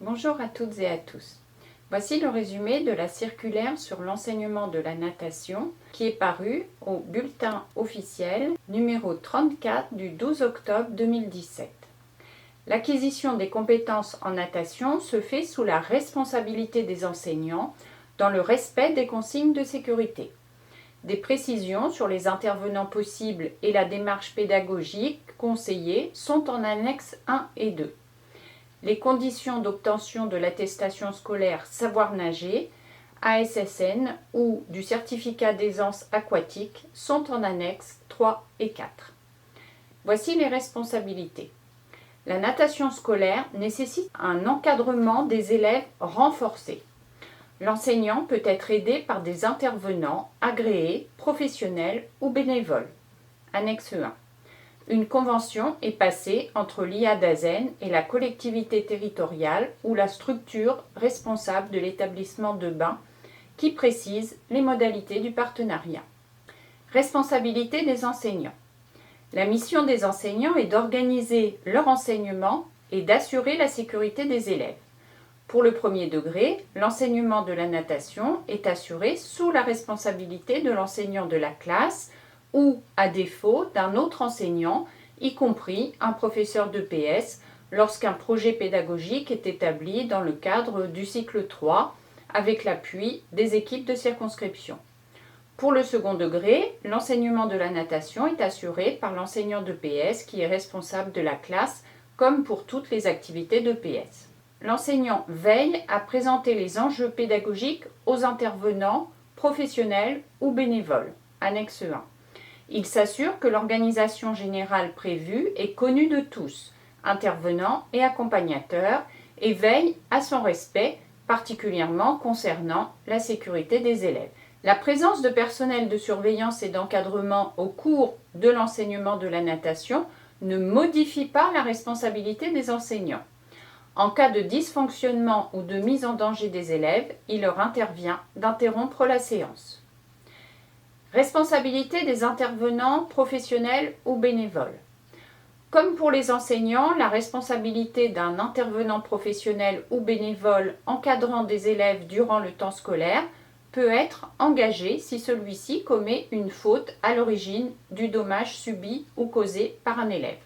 Bonjour à toutes et à tous. Voici le résumé de la circulaire sur l'enseignement de la natation qui est paru au bulletin officiel numéro 34 du 12 octobre 2017. L'acquisition des compétences en natation se fait sous la responsabilité des enseignants dans le respect des consignes de sécurité. Des précisions sur les intervenants possibles et la démarche pédagogique conseillée sont en annexe 1 et 2. Les conditions d'obtention de l'attestation scolaire Savoir nager, ASSN ou du certificat d'aisance aquatique sont en annexe 3 et 4. Voici les responsabilités. La natation scolaire nécessite un encadrement des élèves renforcé. L'enseignant peut être aidé par des intervenants agréés, professionnels ou bénévoles. Annexe 1. Une convention est passée entre l'IA-DASEN et la collectivité territoriale ou la structure responsable de l'établissement de bain qui précise les modalités du partenariat. Responsabilité des enseignants. La mission des enseignants est d'organiser leur enseignement et d'assurer la sécurité des élèves. Pour le premier degré, l'enseignement de la natation est assuré sous la responsabilité de l'enseignant de la classe ou, à défaut, d'un autre enseignant, y compris un professeur d'EPS, lorsqu'un projet pédagogique est établi dans le cadre du cycle 3, avec l'appui des équipes de circonscription. Pour le second degré, l'enseignement de la natation est assuré par l'enseignant d'EPS qui est responsable de la classe, comme pour toutes les activités d'EPS. L'enseignant veille à présenter les enjeux pédagogiques aux intervenants, professionnels ou bénévoles. Annexe 1. Il s'assure que l'organisation générale prévue est connue de tous, intervenants et accompagnateurs, et veille à son respect, particulièrement concernant la sécurité des élèves. La présence de personnel de surveillance et d'encadrement au cours de l'enseignement de la natation ne modifie pas la responsabilité des enseignants. En cas de dysfonctionnement ou de mise en danger des élèves, il leur intervient d'interrompre la séance. Responsabilité des intervenants professionnels ou bénévoles. Comme pour les enseignants, la responsabilité d'un intervenant professionnel ou bénévole encadrant des élèves durant le temps scolaire peut être engagée si celui-ci commet une faute à l'origine du dommage subi ou causé par un élève.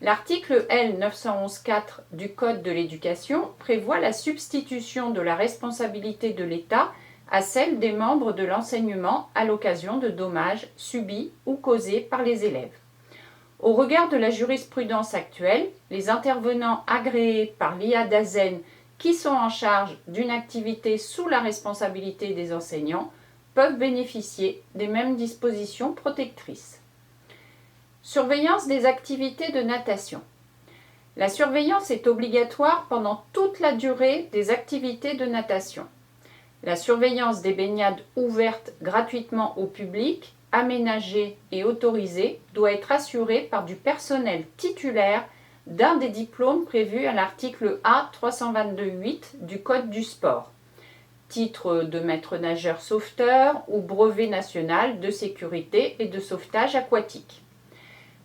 L'article L. 911-4 du Code de l'éducation prévoit la substitution de la responsabilité de l'État à celle des membres de l'enseignement à l'occasion de dommages subis ou causés par les élèves. Au regard de la jurisprudence actuelle, les intervenants agréés par l'IA-DASEN qui sont en charge d'une activité sous la responsabilité des enseignants peuvent bénéficier des mêmes dispositions protectrices. Surveillance des activités de natation. La surveillance est obligatoire pendant toute la durée des activités de natation. La surveillance des baignades ouvertes gratuitement au public, aménagées et autorisées doit être assurée par du personnel titulaire d'un des diplômes prévus à l'article A 322.8 du Code du sport, titre de maître nageur sauveteur ou brevet national de sécurité et de sauvetage aquatique.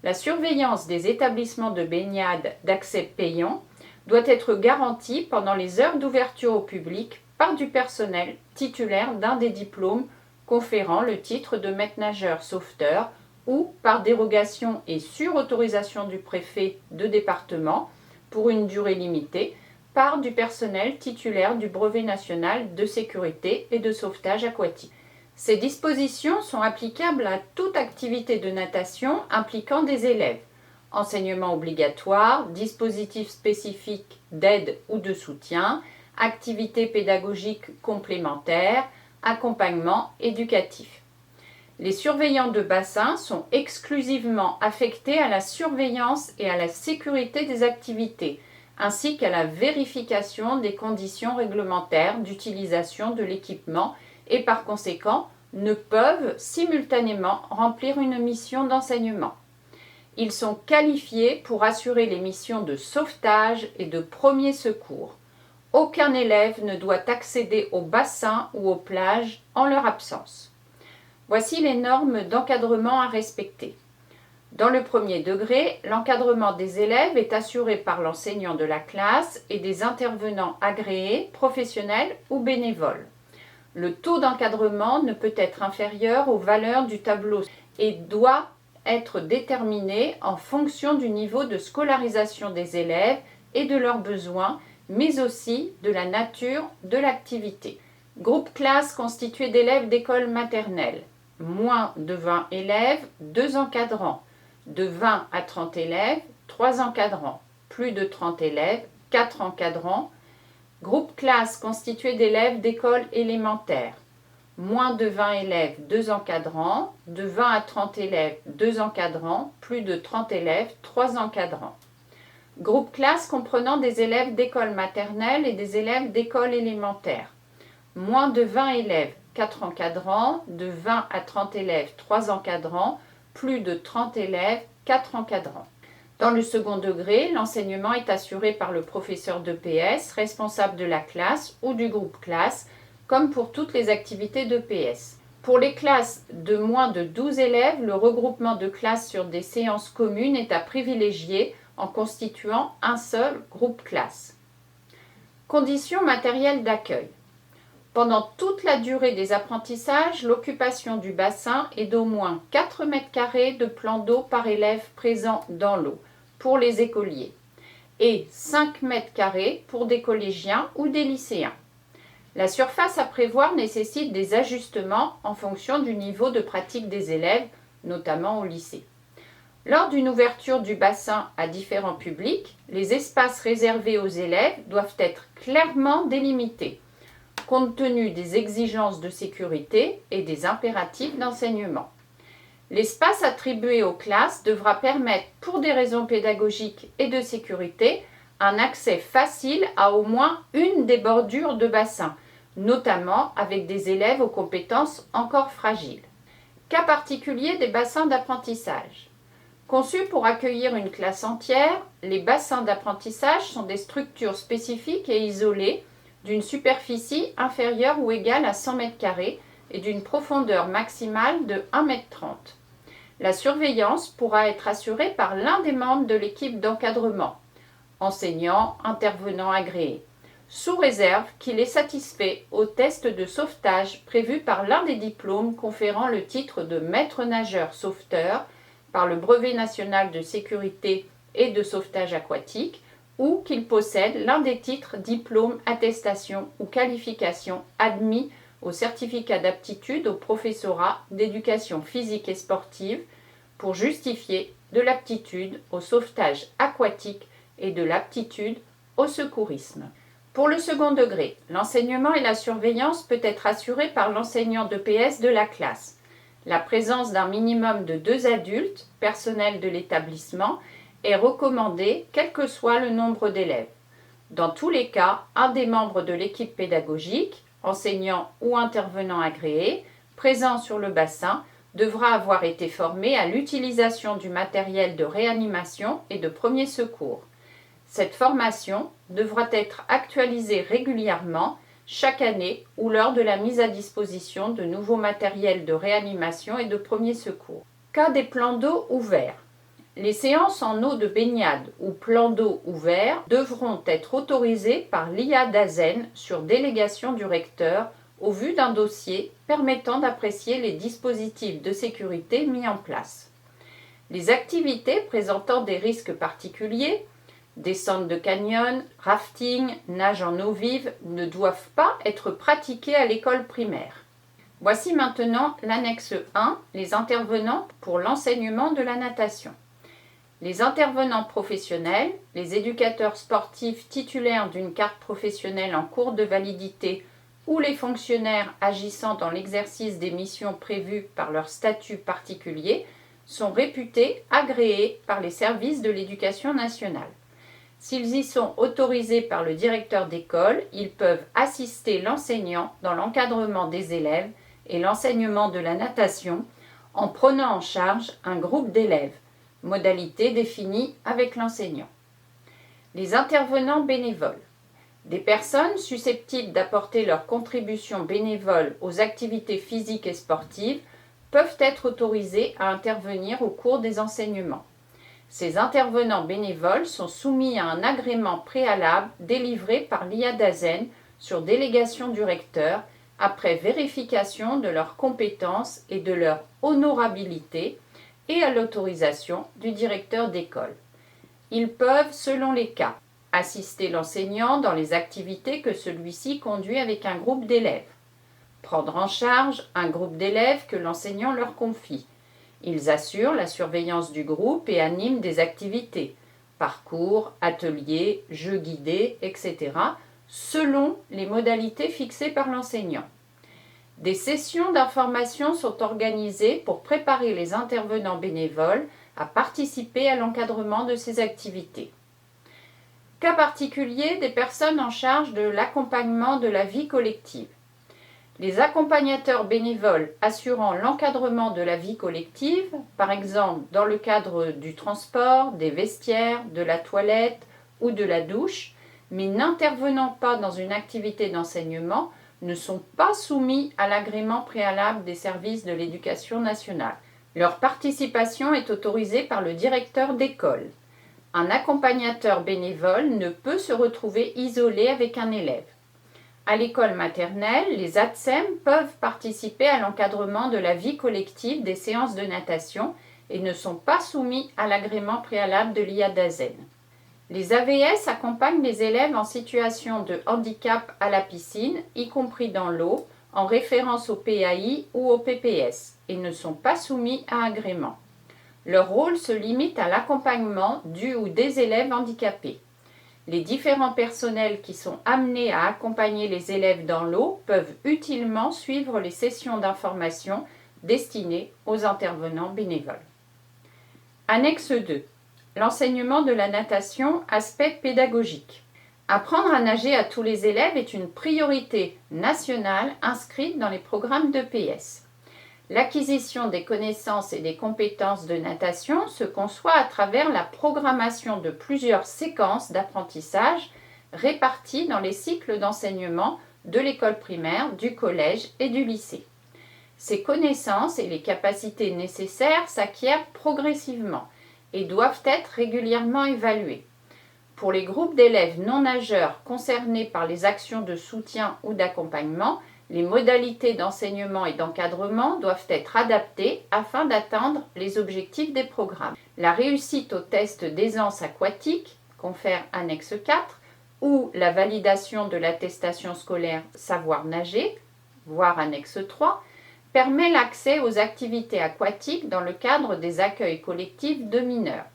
La surveillance des établissements de baignade d'accès payant doit être garantie pendant les heures d'ouverture au public par du personnel titulaire d'un des diplômes conférant le titre de maître nageur sauveteur ou par dérogation et sur autorisation du préfet de département pour une durée limitée par du personnel titulaire du brevet national de sécurité et de sauvetage aquatique. Ces dispositions sont applicables à toute activité de natation impliquant des élèves, enseignement obligatoire, dispositifs spécifiques d'aide ou de soutien, activités pédagogiques complémentaires, accompagnement éducatif. Les surveillants de bassin sont exclusivement affectés à la surveillance et à la sécurité des activités, ainsi qu'à la vérification des conditions réglementaires d'utilisation de l'équipement et par conséquent ne peuvent simultanément remplir une mission d'enseignement. Ils sont qualifiés pour assurer les missions de sauvetage et de premier secours. Aucun élève ne doit accéder au bassin ou aux plages en leur absence. Voici les normes d'encadrement à respecter. Dans le premier degré, l'encadrement des élèves est assuré par l'enseignant de la classe et des intervenants agréés, professionnels ou bénévoles. Le taux d'encadrement ne peut être inférieur aux valeurs du tableau et doit être déterminé en fonction du niveau de scolarisation des élèves et de leurs besoins, mais aussi de la nature de l'activité. Groupe classe constitué d'élèves d'école maternelle. Moins de 20 élèves, 2 encadrants. De 20 à 30 élèves, 3 encadrants. Plus de 30 élèves, 4 encadrants. Groupe classe constitué d'élèves d'école élémentaire. Moins de 20 élèves, 2 encadrants. De 20 à 30 élèves, 2 encadrants. Plus de 30 élèves, 3 encadrants. Groupe classe comprenant des élèves d'école maternelle et des élèves d'école élémentaire. Moins de 20 élèves, 4 encadrants. De 20 à 30 élèves, 3 encadrants. Plus de 30 élèves, 4 encadrants. Dans le second degré, l'enseignement est assuré par le professeur d'EPS, responsable de la classe ou du groupe classe, comme pour toutes les activités d'EPS. Pour les classes de moins de 12 élèves, le regroupement de classes sur des séances communes est à privilégier en constituant un seul groupe classe. Conditions matérielles d'accueil. Pendant toute la durée des apprentissages, l'occupation du bassin est d'au moins 4 mètres carrés de plan d'eau par élève présent dans l'eau pour les écoliers et 5 mètres carrés pour des collégiens ou des lycéens. La surface à prévoir nécessite des ajustements en fonction du niveau de pratique des élèves, notamment au lycée. Lors d'une ouverture du bassin à différents publics, les espaces réservés aux élèves doivent être clairement délimités, compte tenu des exigences de sécurité et des impératifs d'enseignement. L'espace attribué aux classes devra permettre, pour des raisons pédagogiques et de sécurité, un accès facile à au moins une des bordures de bassin, notamment avec des élèves aux compétences encore fragiles. Cas particulier des bassins d'apprentissage. Conçus pour accueillir une classe entière, les bassins d'apprentissage sont des structures spécifiques et isolées d'une superficie inférieure ou égale à 100 m² et d'une profondeur maximale de 1,30 m. La surveillance pourra être assurée par l'un des membres de l'équipe d'encadrement, enseignant, intervenant agréé, sous réserve qu'il est satisfait au test de sauvetage prévu par l'un des diplômes conférant le titre de maître nageur sauveteur par le brevet national de sécurité et de sauvetage aquatique, ou qu'il possède l'un des titres, diplôme, attestation ou qualification admis au certificat d'aptitude au professorat d'éducation physique et sportive pour justifier de l'aptitude au sauvetage aquatique et de l'aptitude au secourisme. Pour le second degré, l'enseignement et la surveillance peut être assuré par l'enseignant d'EPS de la classe. La présence d'un minimum de 2 adultes, personnel de l'établissement, est recommandée quel que soit le nombre d'élèves. Dans tous les cas, un des membres de l'équipe pédagogique, enseignant ou intervenant agréé, présent sur le bassin, devra avoir été formé à l'utilisation du matériel de réanimation et de premier secours. Cette formation devra être actualisée régulièrement chaque année ou lors de la mise à disposition de nouveaux matériels de réanimation et de premier secours. Cas des plans d'eau ouverts. Les séances en eau de baignade ou plans d'eau ouverts devront être autorisées par l'IA d'Azen sur délégation du recteur au vu d'un dossier permettant d'apprécier les dispositifs de sécurité mis en place. Les activités présentant des risques particuliers, descente de canyon, rafting, nage en eau vive, ne doivent pas être pratiquées à l'école primaire. Voici maintenant l'annexe 1, les intervenants pour l'enseignement de la natation. Les intervenants professionnels, les éducateurs sportifs titulaires d'une carte professionnelle en cours de validité ou les fonctionnaires agissant dans l'exercice des missions prévues par leur statut particulier sont réputés agréés par les services de l'éducation nationale. S'ils y sont autorisés par le directeur d'école, ils peuvent assister l'enseignant dans l'encadrement des élèves et l'enseignement de la natation en prenant en charge un groupe d'élèves, modalité définie avec l'enseignant. Les intervenants bénévoles. Des personnes susceptibles d'apporter leur contribution bénévole aux activités physiques et sportives peuvent être autorisés à intervenir au cours des enseignements. Ces intervenants bénévoles sont soumis à un agrément préalable délivré par l'IADASEN sur délégation du recteur après vérification de leurs compétences et de leur honorabilité et à l'autorisation du directeur d'école. Ils peuvent, selon les cas, assister l'enseignant dans les activités que celui-ci conduit avec un groupe d'élèves, prendre en charge un groupe d'élèves que l'enseignant leur confie. Ils assurent la surveillance du groupe et animent des activités, parcours, ateliers, jeux guidés, etc., selon les modalités fixées par l'enseignant. Des sessions d'information sont organisées pour préparer les intervenants bénévoles à participer à l'encadrement de ces activités. Cas particulier des personnes en charge de l'accompagnement de la vie collective. Les accompagnateurs bénévoles assurant l'encadrement de la vie collective, par exemple dans le cadre du transport, des vestiaires, de la toilette ou de la douche, mais n'intervenant pas dans une activité d'enseignement, ne sont pas soumis à l'agrément préalable des services de l'éducation nationale. Leur participation est autorisée par le directeur d'école. Un accompagnateur bénévole ne peut se retrouver isolé avec un élève. À l'école maternelle, les ATSEM peuvent participer à l'encadrement de la vie collective des séances de natation et ne sont pas soumis à l'agrément préalable de l'IADASEN. Les AVS accompagnent les élèves en situation de handicap à la piscine, y compris dans l'eau, en référence au PAI ou au PPS, et ne sont pas soumis à agrément. Leur rôle se limite à l'accompagnement du ou des élèves handicapés. Les différents personnels qui sont amenés à accompagner les élèves dans l'eau peuvent utilement suivre les sessions d'information destinées aux intervenants bénévoles. Annexe 2. L'enseignement de la natation, aspect pédagogique. Apprendre à nager à tous les élèves est une priorité nationale inscrite dans les programmes d'EPS. L'acquisition des connaissances et des compétences de natation se conçoit à travers la programmation de plusieurs séquences d'apprentissage réparties dans les cycles d'enseignement de l'école primaire, du collège et du lycée. Ces connaissances et les capacités nécessaires s'acquièrent progressivement et doivent être régulièrement évaluées. Pour les groupes d'élèves non nageurs concernés par les actions de soutien ou d'accompagnement, les modalités d'enseignement et d'encadrement doivent être adaptées afin d'atteindre les objectifs des programmes. La réussite au test d'aisance aquatique, confère annexe 4, ou la validation de l'attestation scolaire savoir nager, voire annexe 3, permet l'accès aux activités aquatiques dans le cadre des accueils collectifs de mineurs.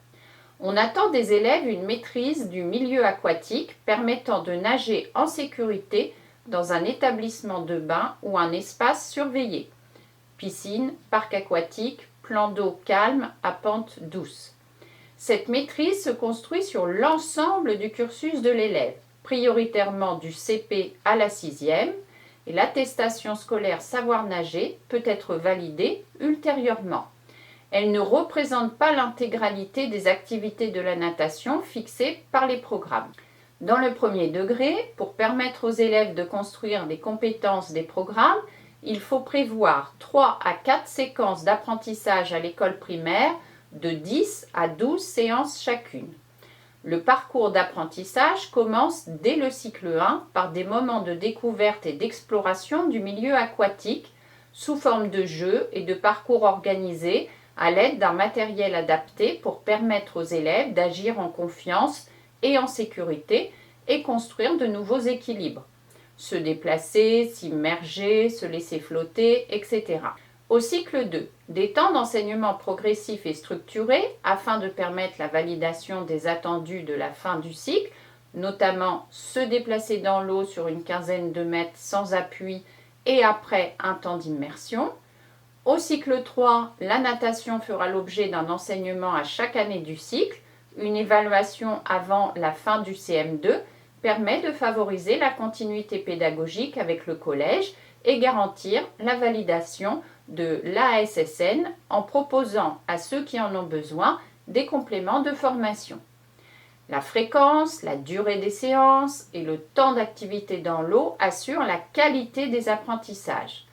On attend des élèves une maîtrise du milieu aquatique permettant de nager en sécurité dans un établissement de bain ou un espace surveillé. Piscine, parc aquatique, plan d'eau calme à pente douce. Cette maîtrise se construit sur l'ensemble du cursus de l'élève, prioritairement du CP à la 6e, et l'attestation scolaire savoir nager peut être validée ultérieurement. Elle ne représente pas l'intégralité des activités de la natation fixées par les programmes. Dans le premier degré, pour permettre aux élèves de construire les compétences des programmes, il faut prévoir 3 à 4 séquences d'apprentissage à l'école primaire de 10 à 12 séances chacune. Le parcours d'apprentissage commence dès le cycle 1 par des moments de découverte et d'exploration du milieu aquatique sous forme de jeux et de parcours organisés à l'aide d'un matériel adapté pour permettre aux élèves d'agir en confiance et en sécurité et construire de nouveaux équilibres. Se déplacer, s'immerger, se laisser flotter, etc. Au cycle 2, des temps d'enseignement progressif et structuré afin de permettre la validation des attendus de la fin du cycle, notamment se déplacer dans l'eau sur une quinzaine de mètres sans appui et après un temps d'immersion. Au cycle 3, la natation fera l'objet d'un enseignement à chaque année du cycle. Une évaluation avant la fin du CM2 permet de favoriser la continuité pédagogique avec le collège et garantir la validation de l'ASSN en proposant à ceux qui en ont besoin des compléments de formation. La fréquence, la durée des séances et le temps d'activité dans l'eau assurent la qualité des apprentissages.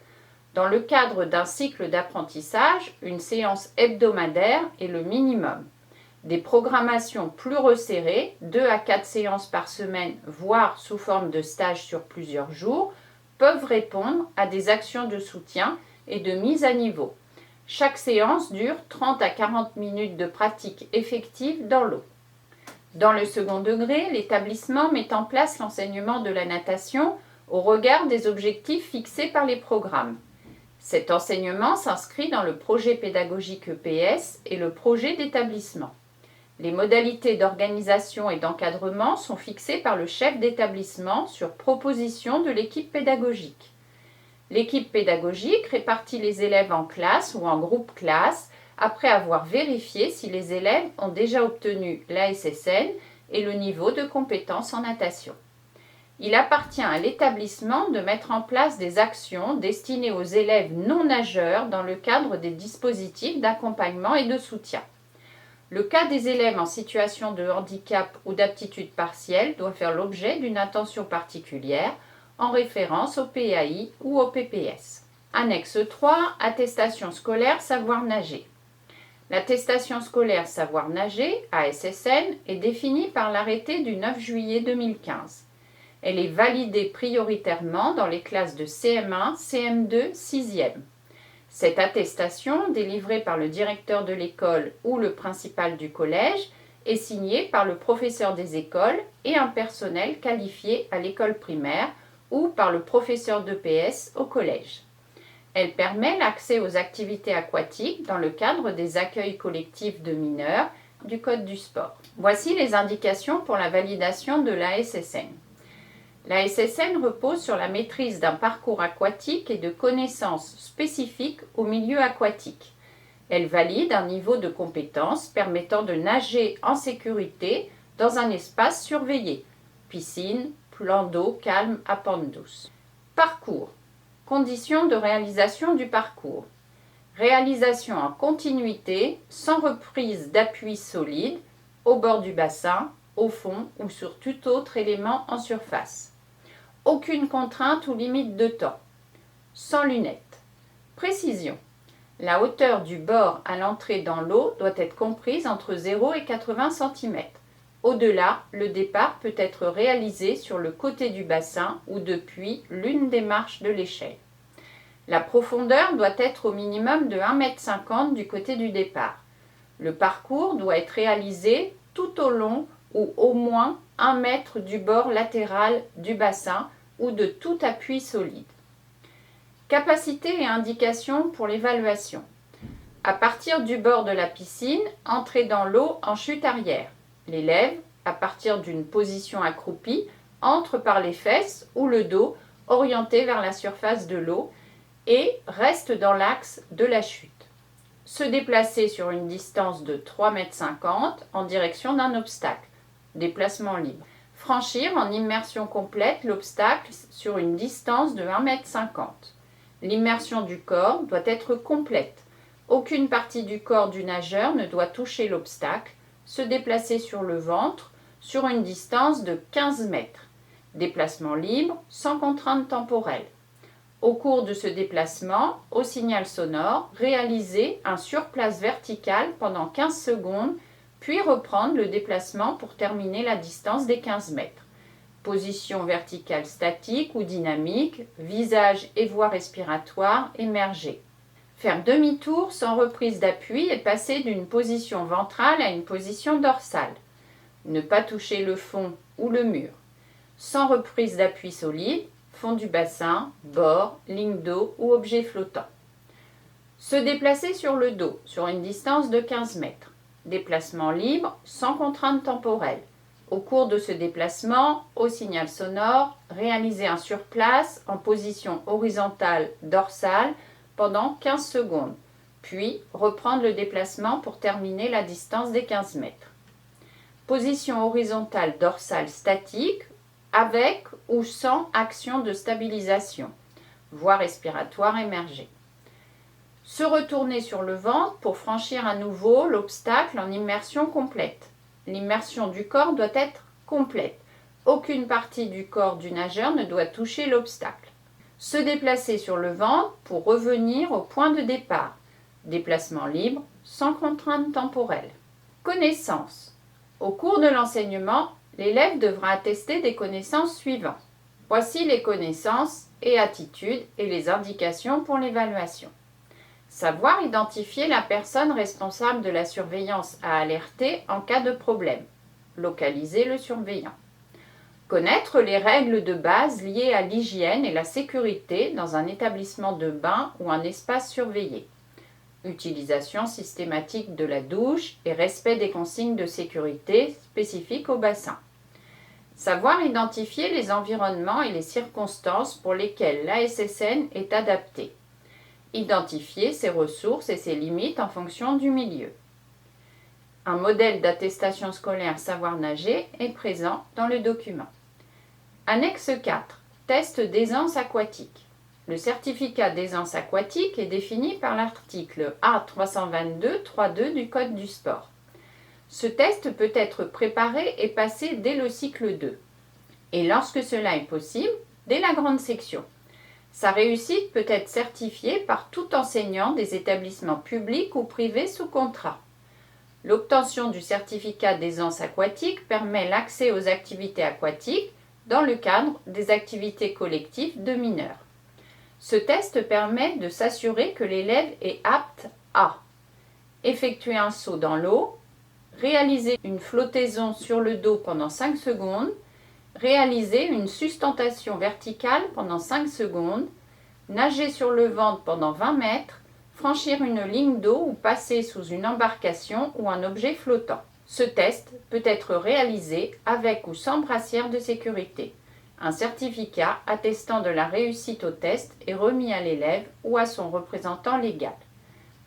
Dans le cadre d'un cycle d'apprentissage, une séance hebdomadaire est le minimum. Des programmations plus resserrées, 2 à 4 séances par semaine, voire sous forme de stage sur plusieurs jours, peuvent répondre à des actions de soutien et de mise à niveau. Chaque séance dure 30 à 40 minutes de pratique effective dans l'eau. Dans le second degré, l'établissement met en place l'enseignement de la natation au regard des objectifs fixés par les programmes. Cet enseignement s'inscrit dans le projet pédagogique EPS et le projet d'établissement. Les modalités d'organisation et d'encadrement sont fixées par le chef d'établissement sur proposition de l'équipe pédagogique. L'équipe pédagogique répartit les élèves en classes ou en groupes classes après avoir vérifié si les élèves ont déjà obtenu l'ASSN et le niveau de compétence en natation. Il appartient à l'établissement de mettre en place des actions destinées aux élèves non nageurs dans le cadre des dispositifs d'accompagnement et de soutien. Le cas des élèves en situation de handicap ou d'aptitude partielle doit faire l'objet d'une attention particulière en référence au PAI ou au PPS. Annexe 3, attestation scolaire savoir nager. L'attestation scolaire savoir nager, ASSN, est définie par l'arrêté du 9 juillet 2015. Elle est validée prioritairement dans les classes de CM1, CM2, 6e. Cette attestation, délivrée par le directeur de l'école ou le principal du collège, est signée par le professeur des écoles et un personnel qualifié à l'école primaire ou par le professeur d'EPS au collège. Elle permet l'accès aux activités aquatiques dans le cadre des accueils collectifs de mineurs du Code du sport. Voici les indications pour la validation de l'ASSN. L'ASSN repose sur la maîtrise d'un parcours aquatique et de connaissances spécifiques au milieu aquatique. Elle valide un niveau de compétence permettant de nager en sécurité dans un espace surveillé, piscine, plan d'eau calme à pente douce. Parcours. Conditions de réalisation du parcours. Réalisation en continuité, sans reprise d'appui solide, au bord du bassin, au fond ou sur tout autre élément en surface. Aucune contrainte ou limite de temps. Sans lunettes. Précision. La hauteur du bord à l'entrée dans l'eau doit être comprise entre 0 et 80 cm. Au-delà, le départ peut être réalisé sur le côté du bassin ou depuis l'une des marches de l'échelle. La profondeur doit être au minimum de 1,50 m du côté du départ. Le parcours doit être réalisé tout au long ou au moins 1 mètre du bord latéral du bassin ou de tout appui solide. Capacité et indications pour l'évaluation. À partir du bord de la piscine, entrez dans l'eau en chute arrière. L'élève, à partir d'une position accroupie, entre par les fesses ou le dos orienté vers la surface de l'eau et reste dans l'axe de la chute. Se déplacer sur une distance de 3,50 m en direction d'un obstacle. Déplacement libre. Franchir en immersion complète l'obstacle sur une distance de 1,50 m. L'immersion du corps doit être complète. Aucune partie du corps du nageur ne doit toucher l'obstacle. Se déplacer sur le ventre sur une distance de 15 mètres. Déplacement libre, sans contrainte temporelle. Au cours de ce déplacement, au signal sonore, réaliser un surplace vertical pendant 15 secondes, puis reprendre le déplacement pour terminer la distance des 15 mètres. Position verticale statique ou dynamique, visage et voie respiratoire émergée. Faire demi-tour sans reprise d'appui et passer d'une position ventrale à une position dorsale. Ne pas toucher le fond ou le mur. Sans reprise d'appui solide, fond du bassin, bord, ligne d'eau ou objet flottant. Se déplacer sur le dos sur une distance de 15 mètres. Déplacement libre, sans contrainte temporelle. Au cours de ce déplacement, au signal sonore, réaliser un surplace en position horizontale dorsale pendant 15 secondes, puis reprendre le déplacement pour terminer la distance des 15 mètres. Position horizontale dorsale statique avec ou sans action de stabilisation, voie respiratoire émergée. Se retourner sur le ventre pour franchir à nouveau l'obstacle en immersion complète. L'immersion du corps doit être complète. Aucune partie du corps du nageur ne doit toucher l'obstacle. Se déplacer sur le ventre pour revenir au point de départ. Déplacement libre, sans contrainte temporelle. Connaissances. Au cours de l'enseignement, l'élève devra attester des connaissances suivantes. Voici les connaissances et attitudes et les indications pour l'évaluation. Savoir identifier la personne responsable de la surveillance à alerter en cas de problème. Localiser le surveillant. Connaître les règles de base liées à l'hygiène et la sécurité dans un établissement de bain ou un espace surveillé. Utilisation systématique de la douche et respect des consignes de sécurité spécifiques au bassin. Savoir identifier les environnements et les circonstances pour lesquelles l'ASSN est adaptée. Identifier ses ressources et ses limites en fonction du milieu. Un modèle d'attestation scolaire savoir nager est présent dans le document. Annexe 4. Test d'aisance aquatique. Le certificat d'aisance aquatique est défini par l'article A322.3.2 du Code du sport. Ce test peut être préparé et passé dès le cycle 2, et lorsque cela est possible, dès la grande section. Sa réussite peut être certifiée par tout enseignant des établissements publics ou privés sous contrat. L'obtention du certificat d'aisance aquatique permet l'accès aux activités aquatiques dans le cadre des activités collectives de mineurs. Ce test permet de s'assurer que l'élève est apte à effectuer un saut dans l'eau, réaliser une flottaison sur le dos pendant 5 secondes, réaliser une sustentation verticale pendant 5 secondes, nager sur le ventre pendant 20 mètres, franchir une ligne d'eau ou passer sous une embarcation ou un objet flottant. Ce test peut être réalisé avec ou sans brassière de sécurité. Un certificat attestant de la réussite au test est remis à l'élève ou à son représentant légal.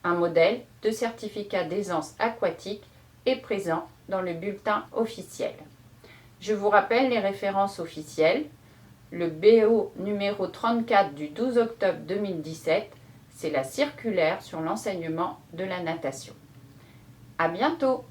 Un modèle de certificat d'aisance aquatique est présent dans le bulletin officiel. Je vous rappelle les références officielles. Le BO numéro 34 du 12 octobre 2017, c'est la circulaire sur l'enseignement de la natation. À bientôt!